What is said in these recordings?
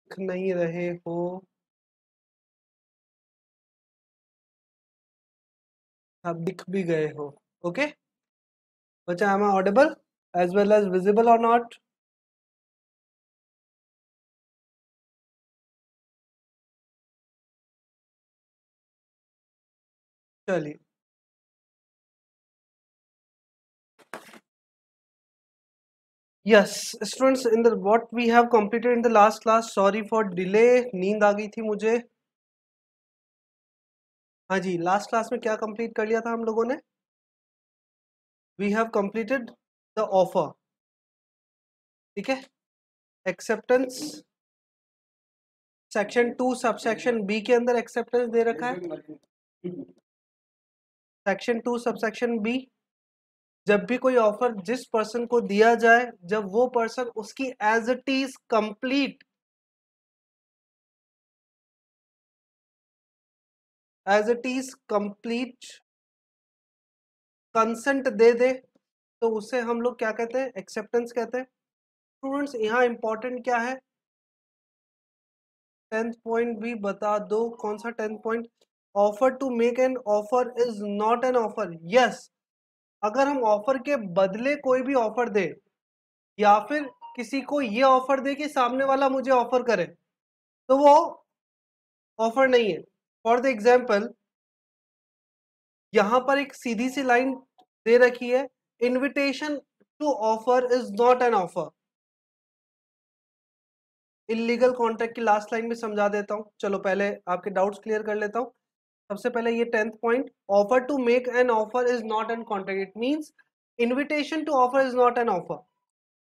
दिख नहीं रहे हो, आप दिख भी गए हो। ओके बच्चा, am I audible as well as visible or not? चलिए, yes students, in the what we have completed in the last class, sorry for delay, नींद आ गई थी मुझे। हाँ जी, लास्ट क्लास में क्या कंप्लीट कर लिया था हम लोगों ने? We have completed the offer, ठीक है। एक्सेप्टेंस सेक्शन 2 सबसेक्शन बी के अंदर एक्सेप्टेंस दे रखा है। सेक्शन 2 सबसेक्शन बी, जब भी कोई ऑफर जिस पर्सन को दिया जाए, जब वो पर्सन उसकी age it is complete consent दे दे, तो उसे हम लोग क्या कहते हैं? एक्सेप्टेंस कहते हैं। स्टूडेंट्स यहाँ इंपॉर्टेंट क्या है? 10th पॉइंट भी बता दो, कौन सा 10th point? Offer to make an offer is not an offer. Yes, अगर हम ऑफर के बदले कोई भी ऑफर दे, या फिर किसी को ये ऑफर दे कि सामने वाला मुझे ऑफर करे, तो वो ऑफर नहीं है। फॉर द एग्जाम्पल, यहां पर एक सीधी सी लाइन दे रखी है, invitation to offer is not an offer. Illegal contract की लास्ट लाइन में समझा देता हूं। चलो पहले आपके डाउट्स क्लियर कर लेता हूं। सबसे पहले ये 10th point, offer to make an offer is not an contract, it means invitation to offer is not an offer.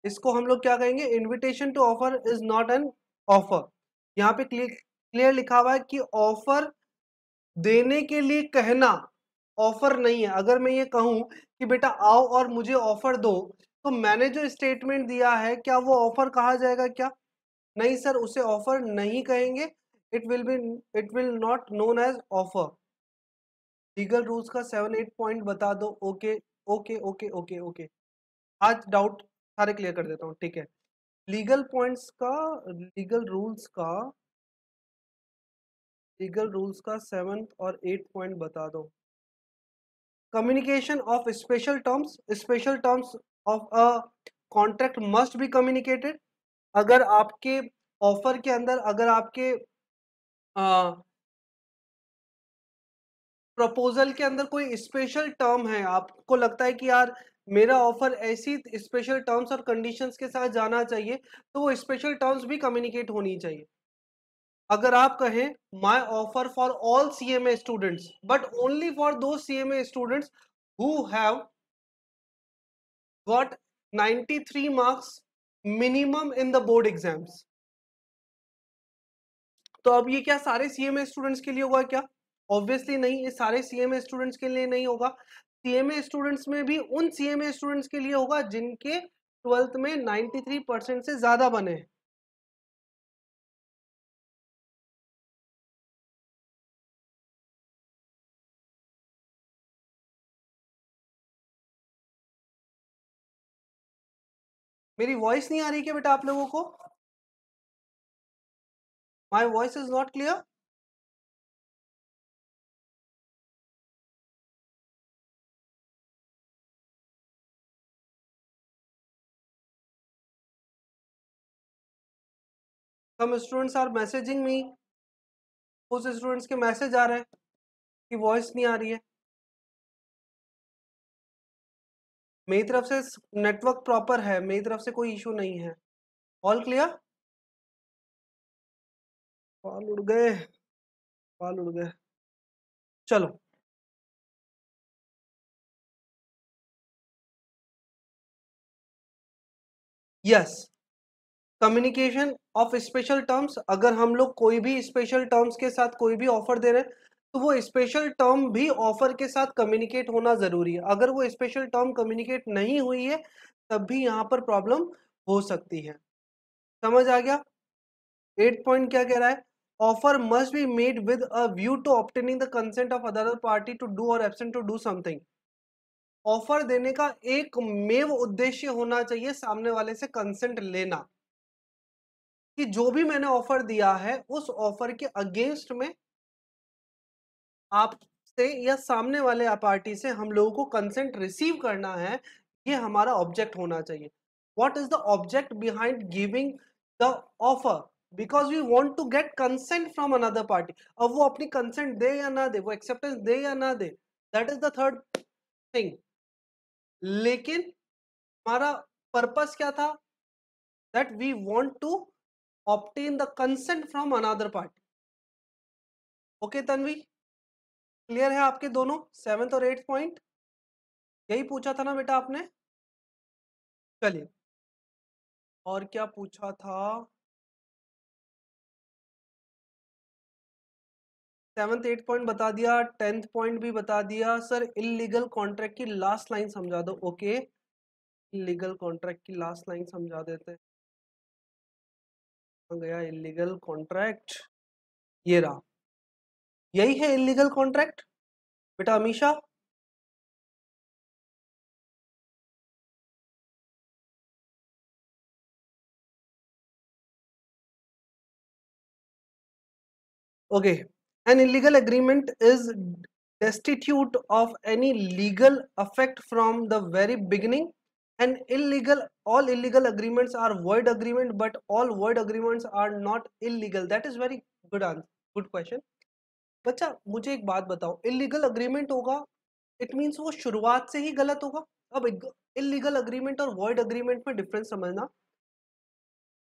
इसको हम लोग क्या कहेंगे? Invitation to offer is not an offer. यहाँ पे क्लियर लिखा हुआ है कि ऑफर देने के लिए कहना ऑफर नहीं है। अगर मैं ये कहूं कि बेटा आओ और मुझे ऑफर दो, तो मैंने जो स्टेटमेंट दिया है, क्या वो ऑफर कहा जाएगा क्या? नहीं सर, उसे ऑफर नहीं कहेंगे। It will not known as offer. Legal rules का 7-8 पॉइंट बता दो। Okay okay okay okay okay, आज डाउट सारे क्लियर कर देता हूँ, ठीक है। लीगल पॉइंट्स का, लीगल रूल्स का, लीगल रूल्स का 7th और 8th पॉइंट बता दो। Communication of special terms of a contract must be communicated. अगर आपके ऑफर के अंदर, अगर आपके प्रपोजल के अंदर कोई स्पेशल टर्म है, आपको लगता है कि यार मेरा ऑफर ऐसी स्पेशल टर्म्स और कंडीशंस के साथ जाना चाहिए, तो वो स्पेशल टर्म्स भी कम्युनिकेट होनी चाहिए। अगर आप कहें my offer for all CMA students but only for those CMA students who have got 93 marks minimum in the board exams, तो अब ये क्या सारे सीएमए स्टूडेंट्स के लिए होगा क्या? ऑब्वियसली नहीं, ये सारे सीएमए स्टूडेंट्स के लिए नहीं होगा। सीएमए स्टूडेंट्स में भी उन सीएमए स्टूडेंट्स के लिए होगा जिनके 12th में 93% से ज्यादा बने हैं। मेरी वॉइस नहीं आ रही क्या बेटा आप लोगों को? My voice is not clear? Some students are messaging me, उस स्टूडेंट्स के मैसेज आ रहे हैं कि वॉइस नहीं आ रही है। मेरी तरफ से नेटवर्क प्रॉपर है, मेरी तरफ से कोई इशू नहीं है। All clear? बाल उड़ गए, बाल उड़ गए। चलो, yes, communication of special terms. अगर हम लोग कोई भी स्पेशल टर्म्स के साथ कोई भी ऑफर दे रहे हैं, तो वो स्पेशल टर्म भी ऑफर के साथ कम्युनिकेट होना जरूरी है। अगर वो स्पेशल टर्म कम्युनिकेट नहीं हुई है, तब भी यहाँ पर प्रॉब्लम हो सकती है। समझ आ गया? 8 पॉइंट क्या कह रहा है? Offer must be made with a view to obtaining the consent of other party to do or absent to do something. Offer देने का एक मेव उद्देश्य होना चाहिए, सामने वाले से कंसेंट लेना। कि जो भी मैंने ऑफर दिया है उस ऑफर के अगेंस्ट में आपसे या सामने वाले पार्टी से हम लोगों को कंसेंट रिसीव करना है, ये हमारा ऑब्जेक्ट होना चाहिए। What is the object behind giving the offer? Because we want to get consent from another party. अब वो अपनी कंसेंट दे या ना दे, वो एक्सेप्टेंस दे या ना दे, that is the third thing. लेकिन हमारा पर्पस क्या था? That we want to obtain the consent from another party. Okay Tanvi, clear है आपके दोनों 7th और 8th पॉइंट? यही पूछा था ना बेटा आपने? चलिए, और क्या पूछा था? 7th 8th पॉइंट बता दिया, 10th पॉइंट भी बता दिया। सर इलीगल कॉन्ट्रैक्ट की लास्ट लाइन समझा दो। ओके, इलीगल कॉन्ट्रैक्ट की लास्ट लाइन समझा देते हैं। गया इलीगल कॉन्ट्रैक्ट, ये रहा, यही है इलीगल कॉन्ट्रैक्ट बेटा Amisha. Okay, an illegal agreement is destitute of any legal effect from the very beginning. All illegal agreements are void agreement, but all void agreements are not illegal. That is very good answer, good question. बच्चा मुझे एक बात बताओ, illegal agreement होगा it means वो शुरुआत से ही गलत होगा? अब इलीगल अग्रीमेंट और वॉइड अग्रीमेंट में डिफरेंस समझना।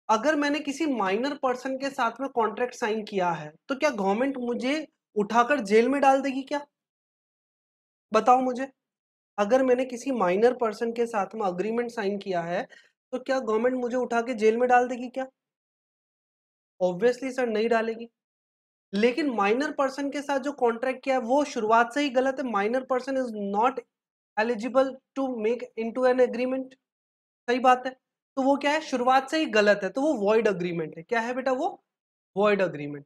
अगर मैंने किसी माइनर पर्सन के साथ में कॉन्ट्रैक्ट साइन किया है तो क्या गवर्नमेंट मुझे उठाकर जेल में डाल देगी क्या? बताओ मुझे। अगर मैंने किसी माइनर पर्सन के साथ में अग्रीमेंट साइन किया है तो क्या गवर्नमेंट मुझे उठा के जेल में डाल देगी क्या? ऑब्वियसली सर नहीं डालेगी। लेकिन माइनर पर्सन के साथ जो कॉन्ट्रैक्ट किया है वो शुरुआत से ही गलत है। Minor person is not eligible to make into an agreement. सही बात है। तो वो क्या है, शुरुआत से ही गलत है, तो वो वॉइड अग्रीमेंट है। क्या है बेटा वो? Void agreement.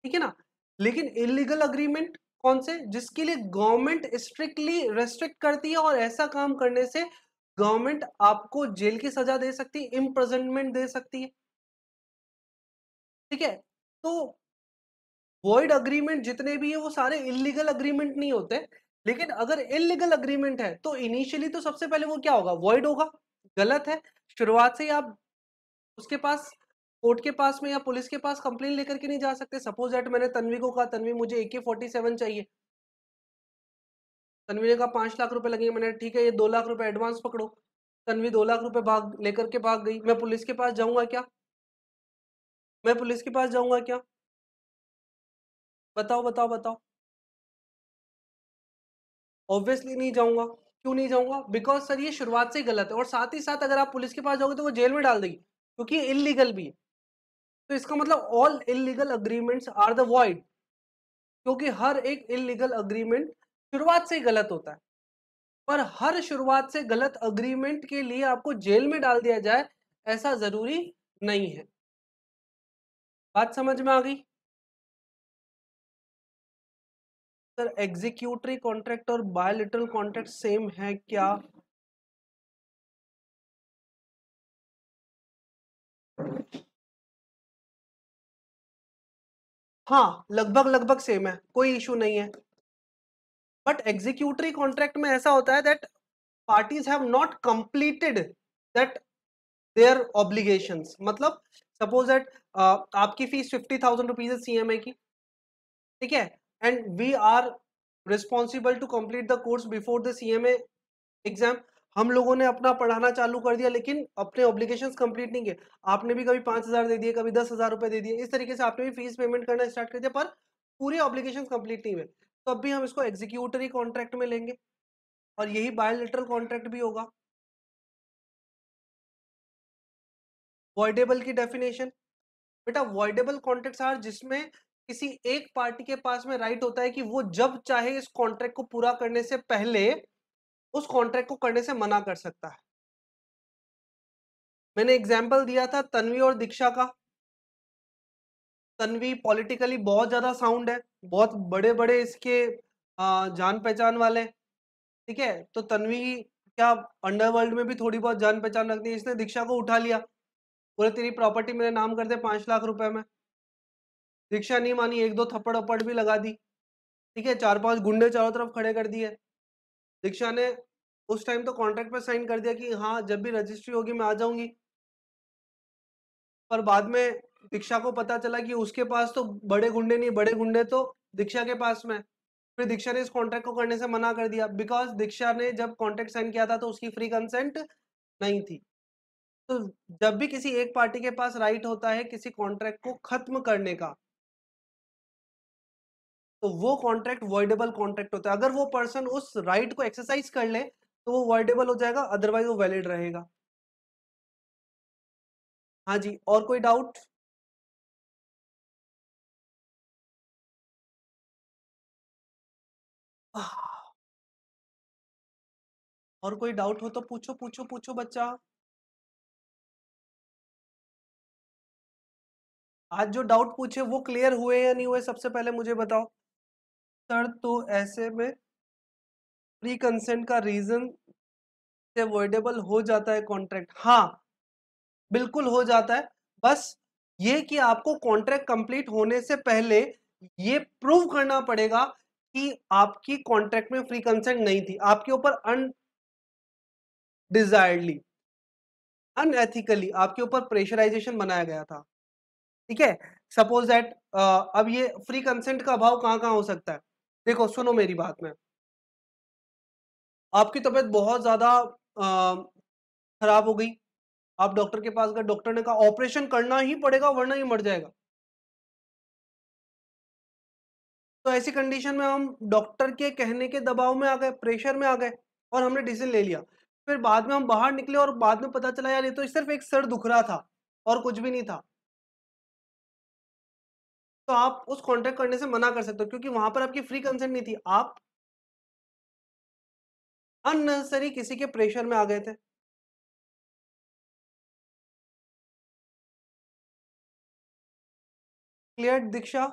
ठीक है ना? लेकिन इलीगल अग्रीमेंट कौन से? जिसके लिए गवर्नमेंट स्ट्रिक्टली रेस्ट्रिक्ट करती है और ऐसा काम करने से गवर्नमेंट आपको जेल की सजा दे सकती है, इम्प्रिजनमेंट दे सकती है। ठीक है, तो वॉइड अग्रीमेंट जितने भी है वो सारे इलीगल अग्रीमेंट नहीं होते। लेकिन अगर इलीगल अग्रीमेंट है तो इनिशियली तो सबसे पहले वो क्या होगा? वॉइड होगा, गलत है। शुरुआत से ही आप उसके पास, कोर्ट के पास में या पुलिस के पास कंप्लेन लेकर के नहीं जा सकते। सपोज दैट मैंने तन्वी को कहा तन्वी मुझे AK-47 चाहिए, तन्वी ने कहा 5 लाख रुपए लगेंगे। मैंने ठीक है ये 2 लाख रुपए एडवांस पकड़ो। तन्वी 2 लाख रुपए भाग लेकर के भाग गई। मैं पुलिस के पास जाऊंगा क्या? मैं पुलिस के पास जाऊंगा क्या? बताओ बताओ बताओ। ऑब्वियसली नहीं जाऊंगा। क्यों नहीं जाऊंगा? बिकॉज सर ये शुरुआत से ही गलत है, और साथ ही साथ अगर आप पुलिस के पास जाओगे तो वो जेल में डाल देगी क्योंकि ये इलीगल भी है। तो इसका मतलब all illegal agreements are the void, क्योंकि हर एक इलीगल अग्रीमेंट शुरुआत से ही गलत होता है। पर हर शुरुआत से गलत अग्रीमेंट के लिए आपको जेल में डाल दिया जाए ऐसा जरूरी नहीं है। बात समझ में आ गई? सर एग्जीक्यूटरी कॉन्ट्रैक्ट और बायलैटरल कॉन्ट्रैक्ट सेम है क्या? हाँ, लगभग लगभग सेम है, कोई इशू नहीं है। बट एग्जीक्यूटरी कॉन्ट्रैक्ट में ऐसा होता है that parties have not completed that their obligations. मतलब सपोज दैट आपकी फीस 50,000 रुपीज है CMA की, ठीक है, and we are responsible to complete the course before the CMA exam. हम लोगों ने अपना पढ़ाना चालू कर दिया लेकिन अपने ऑब्लिगेशंस कंप्लीट नहीं किए। आपने भी कभी 5,000 दे दिए, कभी 10,000 रुपए दे दिए, इस तरीके से आपने भी फीस पेमेंट करना स्टार्ट कर दिया, पर पूरे ऑब्लिगेशंस कंप्लीट नहीं हुए, तो अब भी हम इसको एग्जीक्यूटरी कॉन्ट्रैक्ट में लेंगे और यही बायोलिटरल कॉन्ट्रैक्ट भी होगा। वॉइडेबल की डेफिनेशन बेटा, वॉइडेबल कॉन्ट्रैक्ट्स आर जिसमें किसी एक पार्टी के पास में राइट होता है कि वो जब चाहे इस कॉन्ट्रैक्ट को पूरा करने से पहले उस कॉन्ट्रैक्ट को करने से मना कर सकता है। मैंने एग्जाम्पल दिया था तन्वी और दीक्षा का। तन्वी पॉलिटिकली बहुत ज्यादा साउंड है, बहुत बड़े बड़े इसके जान पहचान वाले, ठीक है, तो तन्वी क्या अंडरवर्ल्ड में भी थोड़ी बहुत जान पहचान रखती है, इसने दीक्षा को उठा लिया, बोले तेरी प्रॉपर्टी मेरे नाम कर दे 5 लाख रुपए में। दीक्षा नहीं मानी, एक दो थप्पड़ वप्पड़ भी लगा दी, ठीक है, 4-5 गुंडे चारों तरफ खड़े कर दिए। दीक्षा ने उस टाइम तो कॉन्ट्रैक्ट पे साइन कर दिया कि हाँ जब भी रजिस्ट्री होगी मैं आ जाऊंगी, पर बाद में दीक्षा को पता चला कि उसके पास तो बड़े गुंडे नहीं, बड़े गुंडे तो दीक्षा के पास में। फिर दीक्षा ने इस कॉन्ट्रैक्ट को करने से मना कर दिया, बिकॉज दीक्षा ने जब कॉन्ट्रैक्ट साइन किया था तो उसकी फ्री कंसेंट नहीं थी। तो जब भी किसी एक पार्टी के पास राइट होता है किसी कॉन्ट्रैक्ट को खत्म करने का, तो वो कॉन्ट्रैक्ट वॉइडेबल कॉन्ट्रैक्ट होता है। अगर वो पर्सन उस राइट को एक्सरसाइज कर ले तो वो वॉइडेबल हो जाएगा, अदरवाइज वो वैलिड रहेगा। हाँ जी, और कोई डाउट? और कोई डाउट हो तो पूछो पूछो पूछो बच्चा। आज जो डाउट पूछे वो क्लियर हुए या नहीं हुए, सबसे पहले मुझे बताओ। सर तो ऐसे में प्री कंसेंट का रीजन से वॉइडेबल हो जाता है कॉन्ट्रैक्ट, हाँ बिल्कुल हो जाता है। बस ये कि आपको कॉन्ट्रैक्ट कंप्लीट होने से पहले ये प्रूव करना पड़ेगा कि आपकी कॉन्ट्रैक्ट में फ्री कंसेंट नहीं थी, आपके ऊपर अनडिजायर्डली, अनएथिकली आपके ऊपर प्रेशराइजेशन बनाया गया था, ठीक है। सपोज दैट अब ये फ्री कंसेंट का अभाव कहां कहां हो सकता है। देखो सुनो मेरी बात में, आपकी तबीयत बहुत ज्यादा खराब हो गई, आप डॉक्टर के पास गए, डॉक्टर ने कहा ऑपरेशन करना ही पड़ेगा वरना ये मर जाएगा। तो ऐसी कंडीशन में हम डॉक्टर के कहने के दबाव में आ गए, प्रेशर में आ गए, और हमने डिसीजन ले लिया। फिर बाद में हम बाहर निकले और बाद में पता चला यार ये तो सिर्फ एक सर दुख रहा था और कुछ भी नहीं था। तो आप उस कॉन्ट्रैक्ट करने से मना कर सकते हो, क्योंकि वहां पर आपकी फ्री कंसेंट नहीं थी, आप अननेसेसरी किसी के प्रेशर में आ गए थे। क्लियर दीक्षा?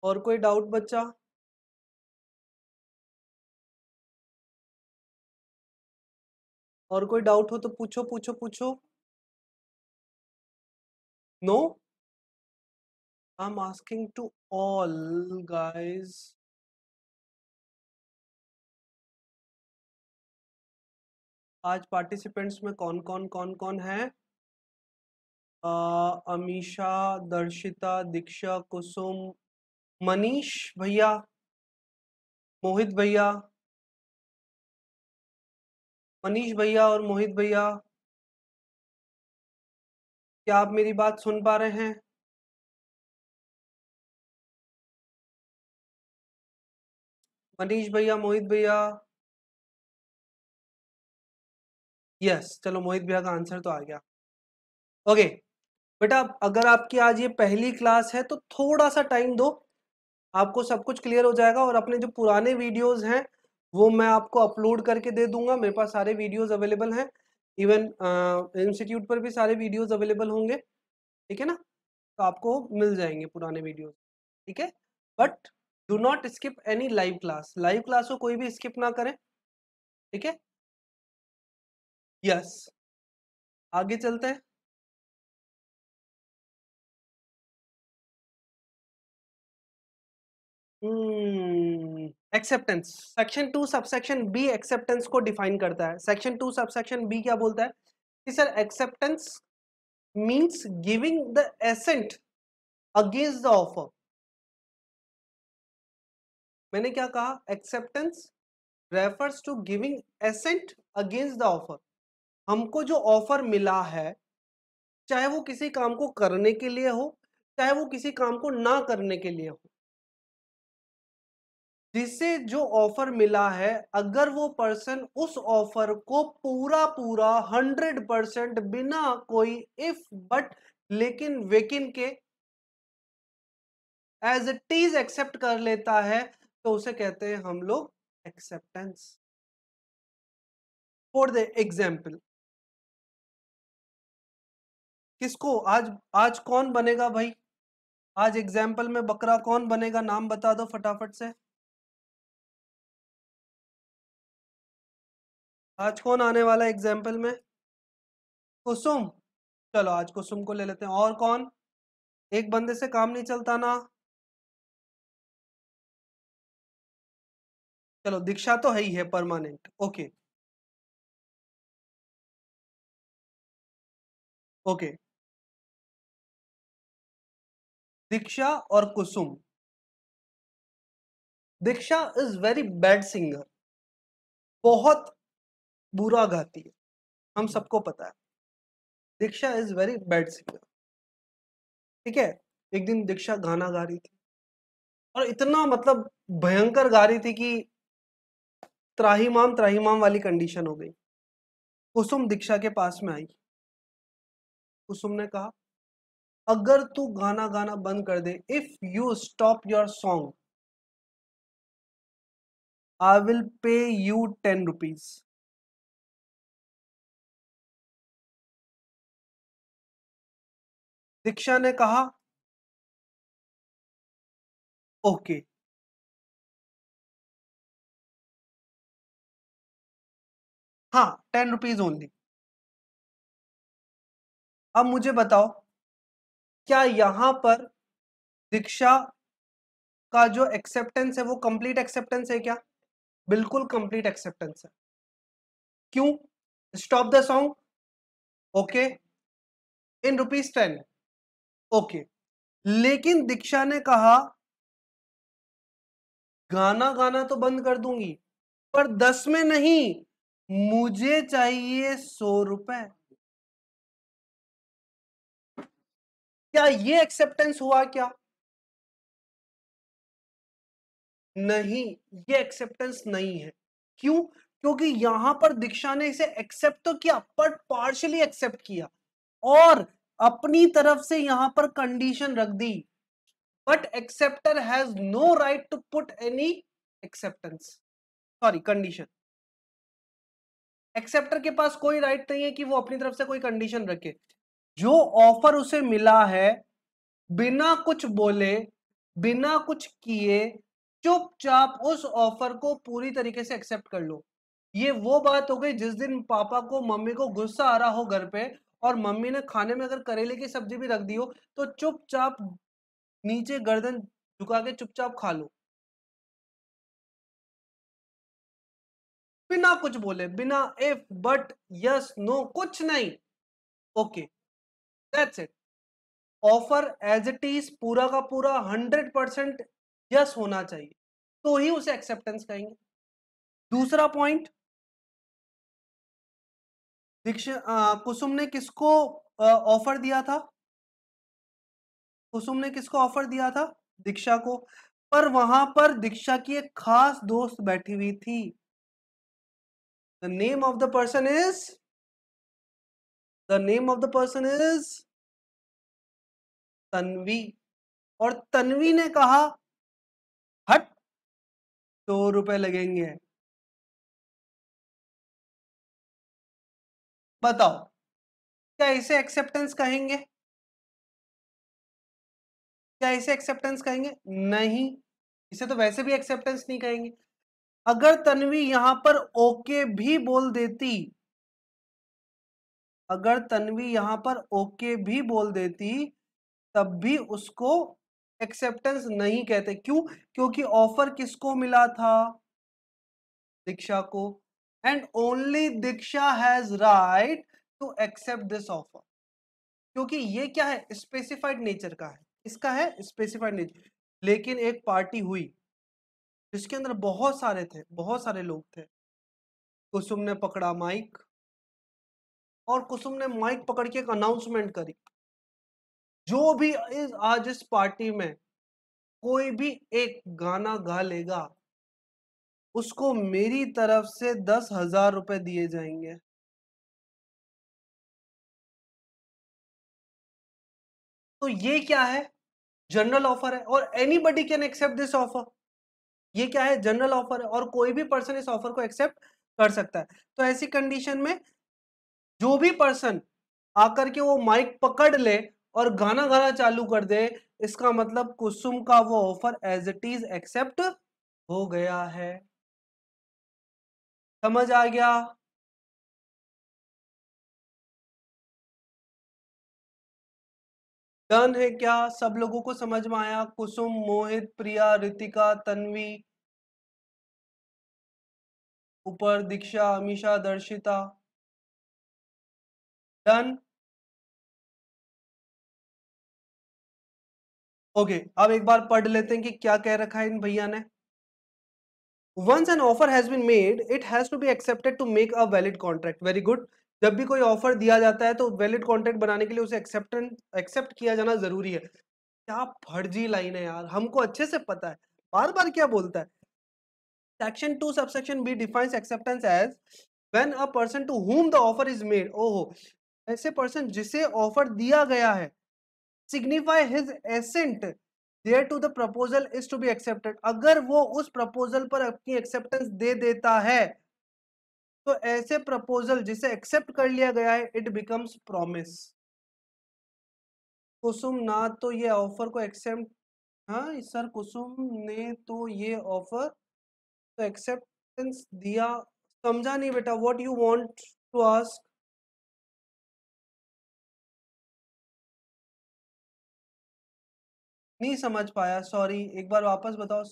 और कोई डाउट बच्चा? और कोई डाउट हो तो पूछो पूछो पूछो। No, I am asking to all guys. आज पार्टिसिपेंट्स में कौन कौन कौन कौन है? अमीशा, दर्शिता, दीक्षा, कुसुम, मनीष भैया, मोहित भैया, मनीष भैया और मोहित भैया, क्या आप मेरी बात सुन पा रहे हैं? मनीष भैया, मोहित भैया, यस, चलो मोहित भैया का आंसर तो आ गया। ओके बेटा, अगर आपकी आज ये पहली क्लास है तो थोड़ा सा टाइम दो, आपको सब कुछ क्लियर हो जाएगा। और अपने जो पुराने वीडियोस हैं वो मैं आपको अपलोड करके दे दूंगा, मेरे पास सारे वीडियोस अवेलेबल हैं, इवन इंस्टीट्यूट पर भी सारे वीडियोस अवेलेबल होंगे, ठीक है ना। तो आपको मिल जाएंगे पुराने वीडियोस, ठीक है। But do not skip any live class, live class को कोई भी स्किप ना करें, ठीक है। यस, आगे चलते हैं। Acceptance, section 2 subsection B acceptance को डिफाइन करता है। सेक्शन 2 सबसेक्शन बी क्या बोलता है कि sir acceptance means giving the assent against the offer. मैंने क्या कहा? Acceptance refers to giving assent against the offer. हमको जो ऑफर मिला है, चाहे वो किसी काम को करने के लिए हो, चाहे वो किसी काम को ना करने के लिए हो, जिसे जो ऑफर मिला है, अगर वो पर्सन उस ऑफर को पूरा पूरा 100% बिना कोई इफ बट लेकिन वेकिन के एज इट इज एक्सेप्ट कर लेता है, तो उसे कहते हैं हम लोग एक्सेप्टेंस। फॉर द एग्जाम्पल, किसको आज, आज कौन बनेगा भाई? आज एग्जाम्पल में बकरा कौन बनेगा? नाम बता दो फटाफट से। आज कौन आने वाला है एग्जाम्पल में? कुसुम। चलो आज कुसुम को ले लेते हैं। और कौन? एक बंदे से काम नहीं चलता ना। चलो दीक्षा तो है ही है परमानेंट। Okay okay. दीक्षा और Kusum. Diksha is very bad singer, बहुत बुरा गाती है, हम सबको पता है। Diksha is very bad singer, ठीक है। एक दिन दीक्षा गाना गा रही थी और इतना मतलब भयंकर गा रही थी कि त्राहिमाम वाली कंडीशन हो गई। कुसुम दीक्षा के पास में आई। कुसुम ने कहा अगर तू गाना गाना बंद कर दे, if you stop your song, I will pay you 10 rupees. Diksha ने कहा ओके। हाँ 10 रुपीज ओनली। अब मुझे बताओ, क्या यहां पर दीक्षा का जो एक्सेप्टेंस है वो कंप्लीट एक्सेप्टेंस है क्या? बिल्कुल कंप्लीट एक्सेप्टेंस है। क्यों? Stop the song, okay, in ₹10, okay. लेकिन दीक्षा ने कहा गाना गाना तो बंद कर दूंगी पर 10 में नहीं, मुझे चाहिए 100 रुपए। क्या ये एक्सेप्टेंस हुआ क्या? नहीं, ये एक्सेप्टेंस नहीं है। क्यों? क्योंकि यहां पर दीक्षा ने इसे एक्सेप्ट तो किया पर पार्शियली एक्सेप्ट किया और अपनी तरफ से यहां पर कंडीशन रख दी। But acceptor has no right to put any acceptance, sorry condition. Acceptor के पास कोई राइट नहीं है कि वो अपनी तरफ से कोई कंडीशन रखे। जो ऑफर उसे मिला है, बिना कुछ बोले, बिना कुछ किए, चुपचाप उस ऑफर को पूरी तरीके से एक्सेप्ट कर लो। ये वो बात हो गई जिस दिन पापा को मम्मी को गुस्सा आ रहा हो घर पे और मम्मी ने खाने में अगर करेले की सब्जी भी रख दी हो तो चुपचाप नीचे गर्दन झुका के चुपचाप खा लो, बिना कुछ बोले, बिना इफ बट यस नो कुछ नहीं। Okay, that's it. Offer as it is पूरा का पूरा 100% यस होना चाहिए, तो ही उसे एक्सेप्टेंस कहेंगे। दूसरा पॉइंट, कुसुम ने किसको ऑफर दिया था? कुसुम ने किसको ऑफर दिया था? दीक्षा को। पर वहां पर दीक्षा की एक खास दोस्त बैठी हुई थी। The name of the person is, the name of the person is Tanvi. और तन्वी ने कहा हट, 100 रुपए लगेंगे। बताओ, क्या इसे एक्सेप्टेंस कहेंगे? क्या इसे एक्सेप्टेंस कहेंगे? नहीं, इसे तो वैसे भी एक्सेप्टेंस नहीं कहेंगे। अगर तन्वी यहां पर ओके भी बोल देती, अगर तन्वी यहां पर ओके भी बोल देती तब भी उसको एक्सेप्टेंस नहीं कहते। क्यों? क्योंकि ऑफर किसको मिला था? दीक्षा को। And only Diksha has right to accept this offer, क्योंकि ये क्या है, स्पेसिफाइड नेचर का है, इसका है स्पेसिफाइड नेचर। लेकिन एक पार्टी हुई जिसके अंदर बहुत सारे थे, बहुत सारे लोग थे। कुसुम ने पकड़ा माइक और कुसुम ने माइक पकड़ के एक अनाउंसमेंट करी, जो भी इस आज इस पार्टी में कोई भी एक गाना गा लेगा उसको मेरी तरफ से 10,000 रुपए दिए जाएंगे। तो ये क्या है? जनरल ऑफर है और anybody can accept this offer. ये क्या है? जनरल ऑफर है और कोई भी पर्सन इस ऑफर को एक्सेप्ट कर सकता है। तो ऐसी कंडीशन में जो भी पर्सन आकर के वो माइक पकड़ ले और गाना गाना चालू कर दे, इसका मतलब कुसुम का वो offer as it is accept हो गया है। समझ आ गया? डन है क्या? सब लोगों को समझ में आया? कुसुम, मोहित, प्रिया, रितिका, तन्वी, ऊपर दीक्षा, अमीषा, दर्शिता, डन। ओके, अब एक बार पढ़ लेते हैं कि क्या कह रखा है इन भैया ने। Once an offer has been made, it has to be accepted to make a valid contract. Very good. जब भी कोई ऑफर दिया जाता है तो वैलिड कॉन्ट्रैक्ट बनाने के लिए उसे एक्सेप्ट किया जाना जरूरी है। क्या फर्जी लाइन है यार, हमको अच्छे से पता है, बार बार क्या बोलता है। Section 2 subsection B defines acceptance as when a person to whom the offer is made, ओहो, ऐसे पर्सन जिसे ऑफर दिया गया है, signify his assent there to the proposal is to be accepted, अगर वो उस प्रपोजल पर अपनी एक्सेप्टेंस दे देता है तो ऐसे प्रपोजल जिसे एक्सेप्ट कर लिया गया है इट बिकम्स प्रॉमिस। कुसुम ना तो ये ऑफर को एक्सेप्ट, हाँ सर कुसुम ने तो ये ऑफर तो एक्सेप्टेंस दिया, समझा नहीं बेटा, what you want to ask? नहीं समझ पाया, सॉरी, एक बार वापस बताओ।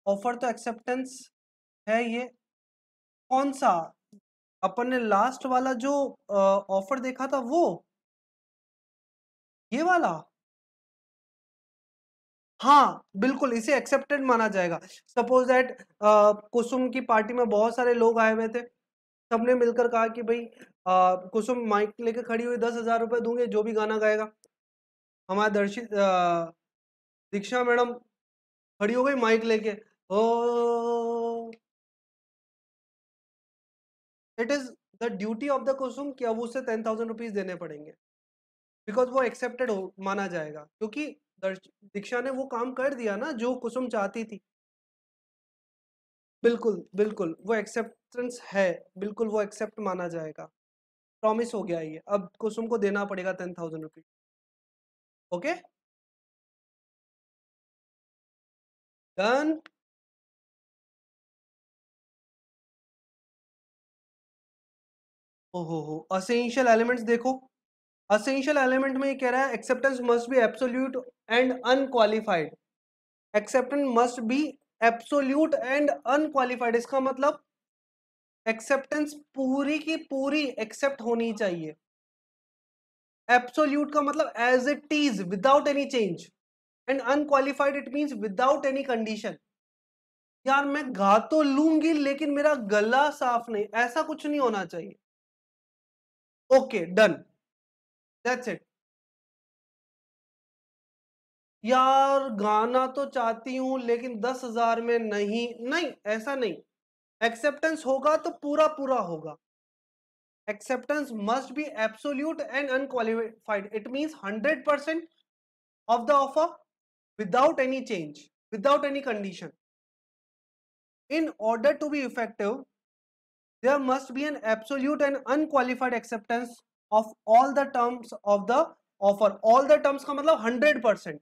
ऑफर तो एक्सेप्टेंस है ये कौन सा? अपन ने लास्ट वाला जो ऑफर देखा था वो, ये वाला? हाँ बिल्कुल, इसे एक्सेप्टेड माना जाएगा। सपोज दैट कुसुम की पार्टी में बहुत सारे लोग आए हुए थे, सबने मिलकर कहा कि भाई कुसुम माइक लेके खड़ी हुई, 10,000 रुपए दूंगे जो भी गाना गाएगा। हमारा दीक्षा मैडम खड़ी हो गई माइक लेके, oh, it is the duty of the Kusum कि अब उसे 10,000 रुपीज देने पड़ेंगे, बिकॉज वो एक्सेप्टेड हो माना जाएगा, क्योंकि दीक्षा ने वो काम कर दिया ना जो कुसुम चाहती थी। बिल्कुल बिल्कुल वो एक्सेप्टेंस है, बिल्कुल वो एक्सेप्ट माना जाएगा, प्रॉमिस हो गया ये, अब कुसुम को देना पड़ेगा 10,000 रुपीज। Okay, done. ओहो, असेंशियल एलिमेंट्स देखो, असेंशियल एलिमेंट में ये कह रहा है acceptance must be absolute and unqualified, acceptance must be absolute and unqualified, इसका मतलब एक्सेप्टेंस पूरी की पूरी एक्सेप्ट होनी चाहिए। एब्सोल्यूट का मतलब as it is without any change, and unqualified it means without any condition. यार मैं गा तो लूंगी लेकिन मेरा गला साफ नहीं, ऐसा कुछ नहीं होना चाहिए। Okay done, that's it. यार गाना तो चाहती हूं लेकिन 10,000 में नहीं, नहीं ऐसा नहीं, एक्सेप्टेंस होगा तो पूरा पूरा होगा। acceptance must be absolute and unqualified, it means 100% of the offer without any change, without any condition. In order to be effective, there must be an absolute and unqualified acceptance of all the terms of the offer. All the terms का मतलब 100%।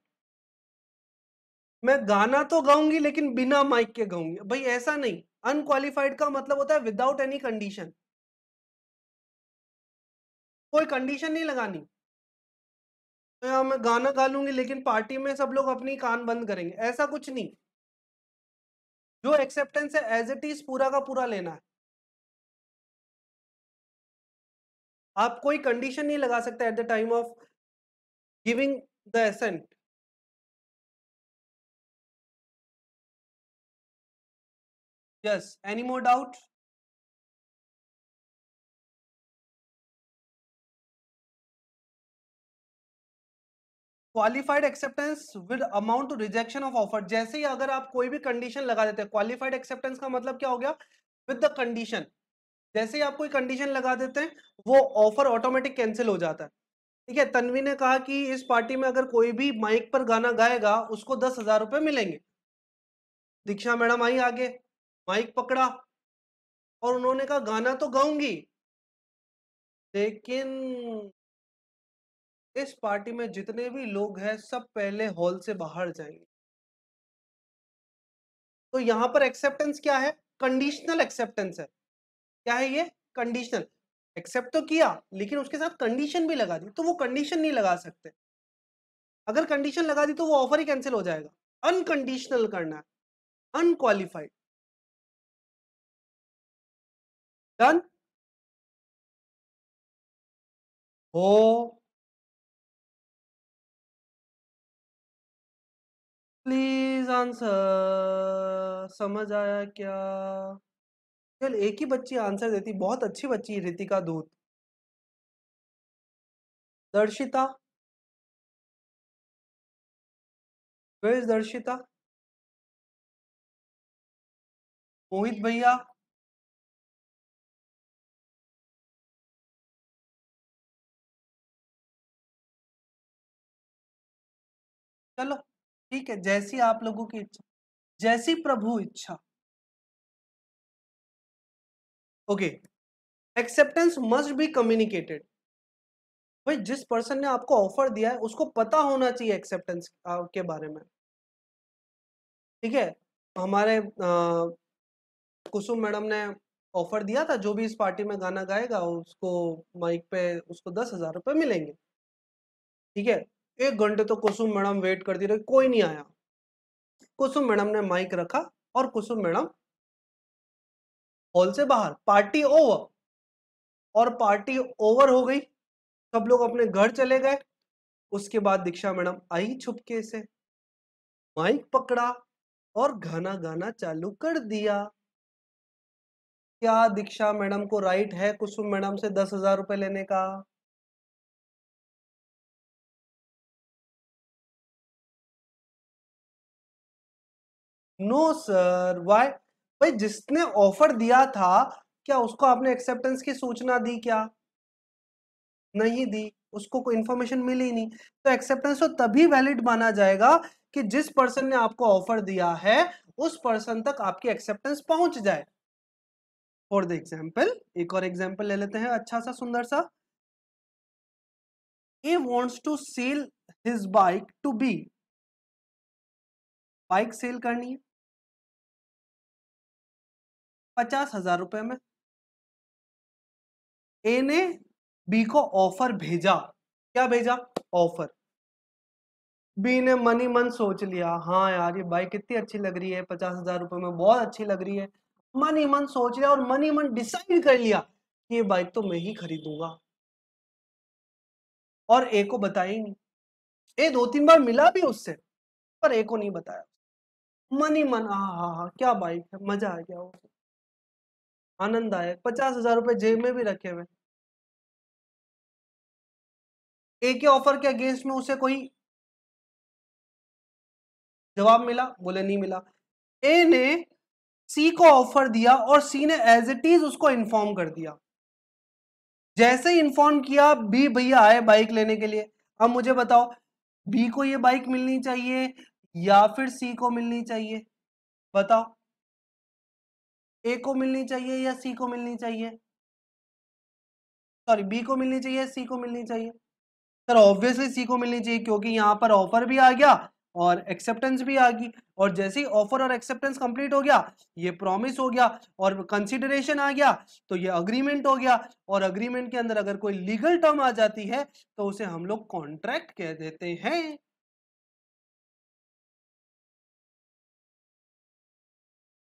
मैं गाना तो गाऊंगी लेकिन बिना mic के गाऊंगी, भाई ऐसा नहीं। अनक्वालिफाइड का मतलब होता है विदाउट एनी कंडीशन, कोई कंडीशन नहीं लगानी। तो मैं गाना गा लूंगी लेकिन पार्टी में सब लोग अपनी कान बंद करेंगे, ऐसा कुछ नहीं। जो एक्सेप्टेंस है एज इट इज पूरा का पूरा लेना है, आप कोई कंडीशन नहीं लगा सकते at the time of giving the assent. Yes, any more doubt? Qualified acceptance with amount to rejection of offer, जैसे ही अगर आप कोई भी कंडीशन लगा देते हैं, क्वालिफाइड एक्सेप्टेंस का मतलब क्या हो गया? विद द कंडीशन, जैसे ही आप कोई कंडीशन लगा देते हैं वो ऑफर ऑटोमेटिक कैंसिल हो जाता है। ठीक है, तन्वी ने कहा कि इस पार्टी में अगर कोई भी माइक पर गाना गाएगा उसको 10,000 रुपए मिलेंगे। दीक्षा मैडम आई आगे, माइक पकड़ा और उन्होंने कहा गाना तो गाऊंगी लेकिन इस पार्टी में जितने भी लोग हैं सब पहले हॉल से बाहर जाएंगे। तो यहां पर एक्सेप्टेंस क्या है? कंडीशनल एक्सेप्टेंस है। क्या है ये? कंडीशनल। एक्सेप्ट तो किया लेकिन उसके साथ कंडीशन भी लगा दी, तो वो कंडीशन नहीं लगा सकते। अगर कंडीशन लगा दी तो वो ऑफर ही कैंसिल हो जाएगा। अनकंडीशनल करना है, अनक्वालिफाइड। डन हो, प्लीज आंसर। समझ आया क्या? चल एक ही बच्ची आंसर देती, बहुत अच्छी बच्ची है, रितिका दूत। दर्शिता, वेयर इज दर्शिता? मोहित भैया, चलो ठीक है, जैसी आप लोगों की इच्छा, जैसी प्रभु इच्छा। Okay, acceptance must be communicated. भाई जिस पर्सन ने आपको ऑफर दिया है उसको पता होना चाहिए एक्सेप्टेंस के बारे में, ठीक है? हमारे कुसुम मैडम ने ऑफर दिया था, जो भी इस पार्टी में गाना गाएगा उसको माइक पे उसको 10,000 रुपए मिलेंगे, ठीक है? 1 घंटे तो कुसुम मैडम वेट करती रही, कोई नहीं आया। कुसुम मैडम ने माइक रखा और कुसुम मैडम हॉल से बाहर, पार्टी ओवर। और पार्टी ओवर हो गई, सब लोग अपने घर चले गए। उसके बाद दीक्षा मैडम आई छुपके से, माइक पकड़ा और गाना गाना चालू कर दिया। क्या दीक्षा मैडम को राइट है कुसुम मैडम से 10,000 रुपए लेने का? No sir, why? भाई जिसने ऑफर दिया था, क्या उसको आपने एक्सेप्टेंस की सूचना दी क्या? नहीं दी, उसको कोई इंफॉर्मेशन मिली ही नहीं। तो एक्सेप्टेंस तो तभी वैलिड माना जाएगा कि जिस पर्सन ने आपको ऑफर दिया है उस पर्सन तक आपकी एक्सेप्टेंस पहुंच जाए। फॉर द एग्जाम्पल, एक और एग्जाम्पल ले लेते हैं अच्छा सा सुंदर सा। A wants to sell his bike to B, bike sell करनी है 50,000 रुपए में। ए ने बी को ऑफर भेजा, क्या भेजा? ऑफर। बी ने मनी मन सोच लिया, हाँ यार ये बाइक कितनी अच्छी लग रही है, 50,000 रुपए में बहुत अच्छी लग रही है। मनी मन सोच लिया और मनी मन डिसाइड कर लिया कि ये बाइक तो मैं ही खरीदूंगा, और ए को बताया ही नहीं। ए 2-3 बार मिला भी उससे, पर ए को नहीं बताया। मनी मन, हाँ हाँ हाँ क्या बाइक है, मजा आ गया, वो आनंद आया, 50,000 रुपए जेब में भी रखे हुए। ए के ऑफर के अगेंस्ट में उसे कोई जवाब मिला? बोले नहीं मिला। ए ने सी को ऑफर दिया और सी ने एज इट इज उसको इन्फॉर्म कर दिया। जैसे ही इन्फॉर्म किया, बी भैया आए बाइक लेने के लिए। अब मुझे बताओ, बी को ये बाइक मिलनी चाहिए या फिर सी को मिलनी चाहिए? बताओ, ए को मिलनी चाहिए या सी को मिलनी चाहिए? सॉरी, बी को मिलनी चाहिए, सी को मिलनी चाहिए? सर ऑब्वियसली सी को मिलनी चाहिए, क्योंकि यहाँ पर ऑफर भी आ गया और एक्सेप्टेंस भी आ गई। और जैसे ही ऑफर और एक्सेप्टेंस कंप्लीट हो गया, ये प्रॉमिस हो गया और कंसीडरेशन आ गया, तो ये अग्रीमेंट हो गया। और अग्रीमेंट के अंदर अगर कोई लीगल टर्म आ जाती है तो उसे हम लोग कॉन्ट्रैक्ट कह देते हैं।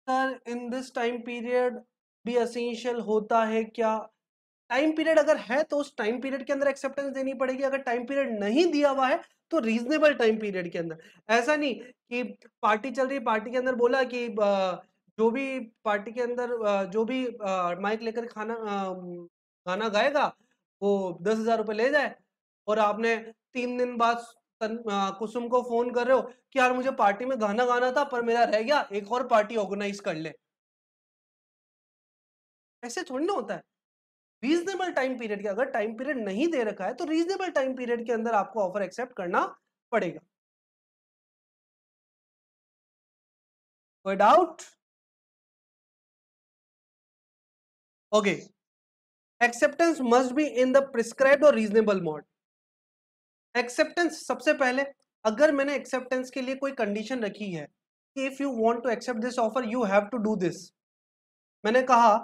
Sir in this time period भी एसेंशियल होता है क्या? टाइम पीरियड अगर है तो उस टाइम पीरियड के अंदर एक्सेप्टेंस देनी पड़ेगी, अगर टाइम पीरियड नहीं दिया हुआ है तो रीजनेबल टाइम पीरियड के अंदर। ऐसा नहीं कि पार्टी चल रही, पार्टी के अंदर बोला कि जो भी पार्टी के अंदर जो भी माइक लेकर गाना गाएगा वो 10,000 रुपए ले जाए, और आपने 3 दिन बाद कुसुम को फोन कर रहे हो कि यार मुझे पार्टी में गाना गाना था पर मेरा रह गया, एक और पार्टी ऑर्गेनाइज कर ले। ऐसे थोड़ी ना होता है। रीजनेबल टाइम पीरियड के, अगर टाइम पीरियड नहीं दे रखा है तो रीजनेबल टाइम पीरियड के अंदर आपको ऑफर एक्सेप्ट करना पड़ेगा। कोई doubt? Okay, acceptance must be in the prescribed और रीजनेबल मोड। एक्सेप्टेंस सबसे पहले, अगर मैंने एक्सेप्टेंस के लिए कोई कंडीशन रखी है कि if you want to accept this offer you have to do this. मैंने कहा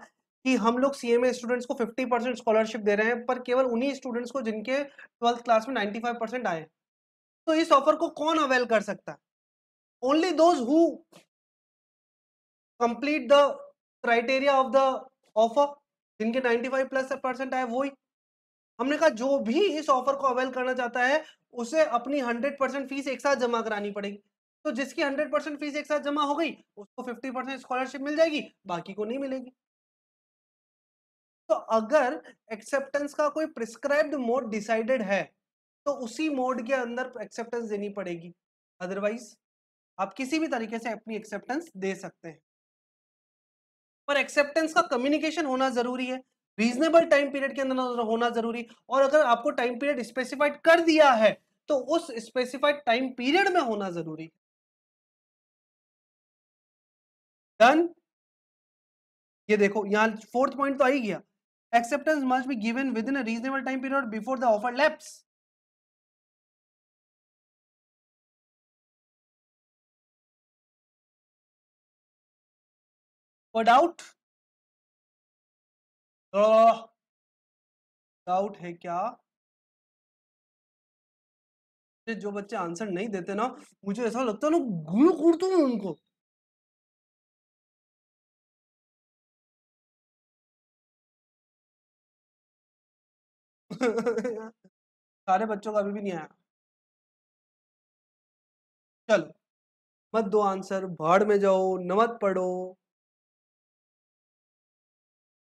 कि हम लोग सीएमए स्टूडेंट्स को 50% स्कॉलरशिप दे रहे हैं, पर केवल उन्हीं स्टूडेंट्स को जिनके 12th क्लास में 95% आए। तो इस ऑफर को कौन अवेल कर सकता है? Only those who complete the criteria of the offer, जिनके 95+ % आए वही। हमने कहा जो भी इस ऑफर को अवेल करना चाहता है उसे अपनी 100% फीस एक साथ जमा करानी पड़ेगी। तो जिसकी 100% फीस एक साथ जमा हो गई उसको 50% स्कॉलरशिप मिल जाएगी, बाकी को नहीं मिलेगी। तो अगर एक्सेप्टेंस का कोई प्रिस्क्राइब्ड मोड डिसाइडेड है तो उसी मोड के अंदर एक्सेप्टेंस देनी पड़ेगी, अदरवाइज आप किसी भी तरीके से अपनी एक्सेप्टेंस दे सकते हैं। पर एक्सेप्टेंस का कम्युनिकेशन होना जरूरी है, रीजनेबल टाइम पीरियड के अंदर होना जरूरी, और अगर आपको टाइम पीरियड स्पेसिफाइड कर दिया है तो उस स्पेसिफाइड टाइम पीरियड में होना जरूरी है। डन। ये देखो यहां फोर्थ पॉइंट तो आ ही गया, acceptance must be given with in a reasonable time period before the offer lapse. और डाउट, डाउट है क्या? जो बच्चे आंसर नहीं देते ना, मुझे ऐसा लगता है ना गुल कूटता हूं उनको। सारे बच्चों का अभी भी नहीं आया। चलो मत दो आंसर, भाड़ में जाओ, न मत पढ़ो।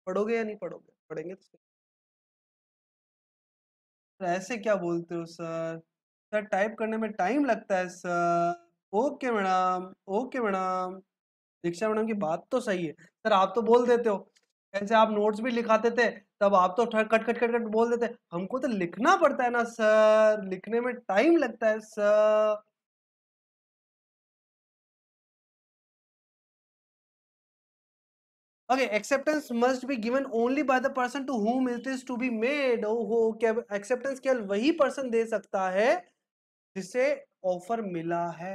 पढ़ोगे या नहीं पढ़ोगे? पढ़ेंगे तो सही। सर ऐसे क्या बोलते हो सर? सर टाइप करने में टाइम लगता है sir. Okay madam, okay madam. Diksha madam की बात तो सही है सर, आप तो बोल देते हो, ऐसे आप नोट्स भी लिखाते थे तब आप तो कट कट कट कट बोल देते, हमको तो लिखना पड़ता है ना सर, लिखने में टाइम लगता है sir. Okay, acceptance must be given only by the person to whom it is to be made. ओहो, क्या acceptance केवल वही person दे सकता है जिसे ऑफर मिला है।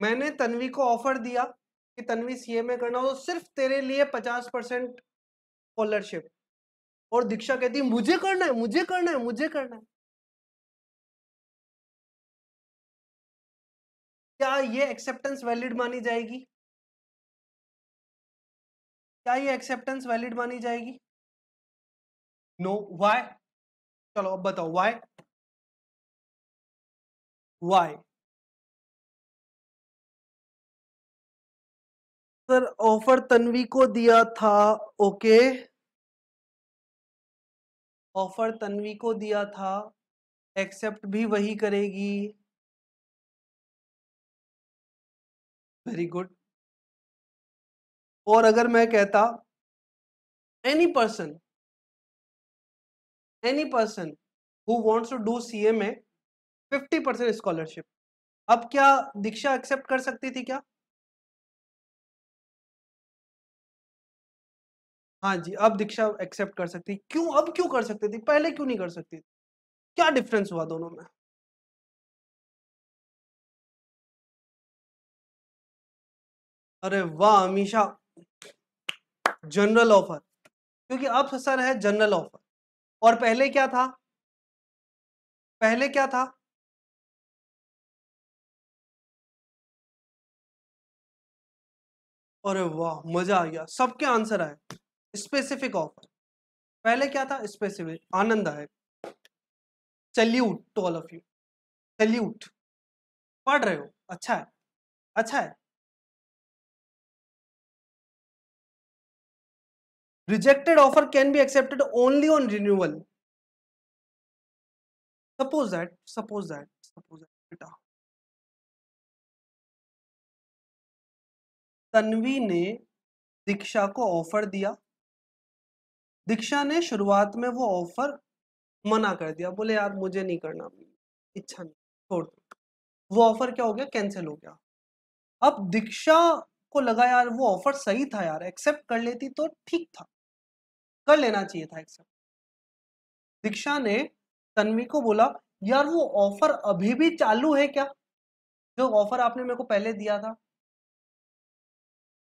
मैंने तन्वी को ऑफर दिया कि तन्वी सीए में करना हो तो सिर्फ तेरे लिए 50% स्कॉलरशिप, और दीक्षा कहती है मुझे करना है, मुझे करना है, मुझे करना है। क्या ये एक्सेप्टेंस वैलिड मानी जाएगी? क्या ये एक्सेप्टेंस वैलिड मानी जाएगी? नो। व्हाई? चलो अब बताओ why. Why? Sir offer Tanvi को दिया था, ओके, ऑफर तन्वी को दिया था, एक्सेप्ट भी वही करेगी, वेरी गुड। और अगर मैं कहता any person, any person who wants to do CA में 50% स्कॉलरशिप, अब क्या दीक्षा एक्सेप्ट कर सकती थी क्या? हाँ जी, अब दीक्षा एक्सेप्ट कर सकती। क्यों? अब क्यों कर सकती थी, पहले क्यों नहीं कर सकती? क्या डिफरेंस हुआ दोनों में? अरे वाह अमीशा, जनरल ऑफर, क्योंकि अब सर है जनरल ऑफर, और पहले क्या था? पहले क्या था? अरे वाह मजा आ गया, सबके आंसर आए। स्पेसिफिक ऑफर, पहले क्या था? स्पेसिफिक। आनंद आए। Salute to all of you, salute. पढ़ रहे हो, अच्छा है, अच्छा है। Rejected offer can be accepted only on renewal. Suppose that, suppose that, suppose that बेटा, तन्वी ने दीक्षा को ऑफर दिया, दीक्षा ने शुरुआत में वो ऑफर मना कर दिया, बोले यार मुझे नहीं करना, इच्छा नहीं, छोड़ दो। वो ऑफर क्या हो गया? कैंसिल हो गया। अब दीक्षा को लगा यार वो ऑफर सही था यार, एक्सेप्ट कर लेती तो ठीक था, कर लेना चाहिए था एक्सेप्ट। दीक्षा ने तन्वी को बोला यार वो ऑफर अभी भी चालू है क्या, जो ऑफर आपने मेरे को पहले दिया था?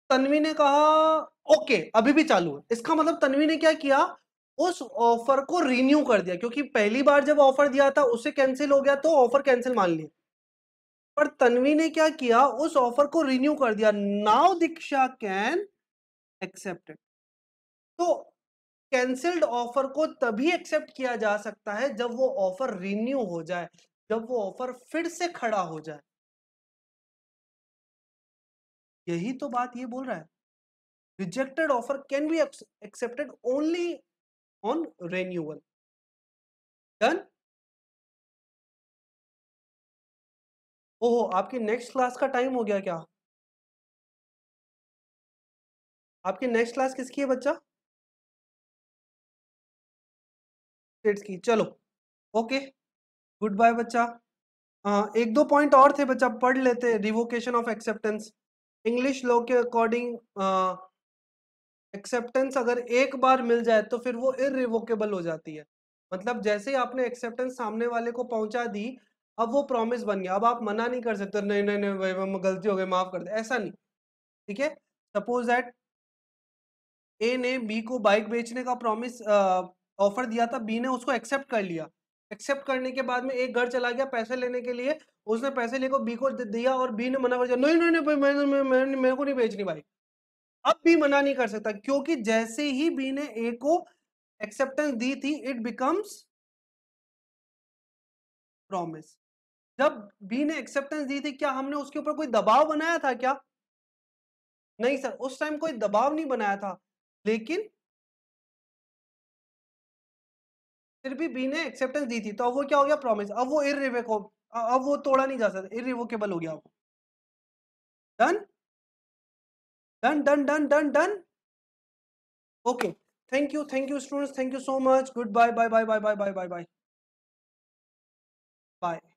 तन्वी ने कहा ओके अभी भी चालू है। इसका मतलब तन्वी ने क्या किया? उस ऑफर को रिन्यू कर दिया, क्योंकि पहली बार जब ऑफर दिया था उसे कैंसिल हो गया तो ऑफर कैंसिल मान लिया, पर तन्वी ने क्या किया, उस ऑफर को रिन्यू कर दिया। Now Diksha can accept it. तो कैंसिल्ड ऑफर को तभी एक्सेप्ट किया जा सकता है जब वो ऑफर रिन्यू हो जाए, जब वो ऑफर फिर से खड़ा हो जाए। यही तो बात ये बोल रहा है, rejected offer can be accepted only on renewal. Done. ओहो, आपकी नेक्स्ट क्लास का टाइम हो गया क्या? आपकी नेक्स्ट क्लास किसकी है बच्चा? स्टेट्स की। चलो, ओके, गुड बाय बच्चा। एक दो पॉइंट और थे बच्चा, पढ़ लेते। Revocation of acceptance, English law के अकॉर्डिंग एक्सेप्टेंस अगर एक बार मिल जाए तो फिर वो इररिवोकेबल हो जाती है। मतलब जैसे ही आपने एक्सेप्टेंस सामने वाले को पहुंचा दी, अब वो प्रॉमिस बन गया, अब आप मना नहीं कर सकते, नहीं नहीं नहीं भाई गलती हो गई माफ कर दे, ऐसा नहीं। ठीक है, सपोज दैट ए ने बी को बाइक बेचने का प्रॉमिस ऑफर दिया था, बी ने उसको एक्सेप्ट कर लिया। एक्सेप्ट करने के बाद में एक घर चला गया पैसे लेने के लिए, उसने पैसे लेकर बी को दिया और बी ने मना कर दिया, नहीं नहीं नहीं भाई मेरे को नहीं बेचनी बाइक। अब बी मना नहीं कर सकता, क्योंकि जैसे ही बी ने ए को एक्सेप्टेंस दी थी, इट बिकम्स प्रॉमिस। जब बी ने एक्सेप्टेंस दी थी, क्या हमने उसके ऊपर कोई दबाव बनाया था क्या? नहीं सर, उस टाइम कोई दबाव नहीं बनाया था, लेकिन फिर भी बी ने एक्सेप्टेंस दी थी, तो अब वो क्या हो गया, प्रॉमिस। अब वो अब वो तोड़ा नहीं जा सकता, इरिवोकेबल हो गया। Done done done done done done. Okay, thank you students, thank you so much, good bye bye bye bye bye bye bye bye bye.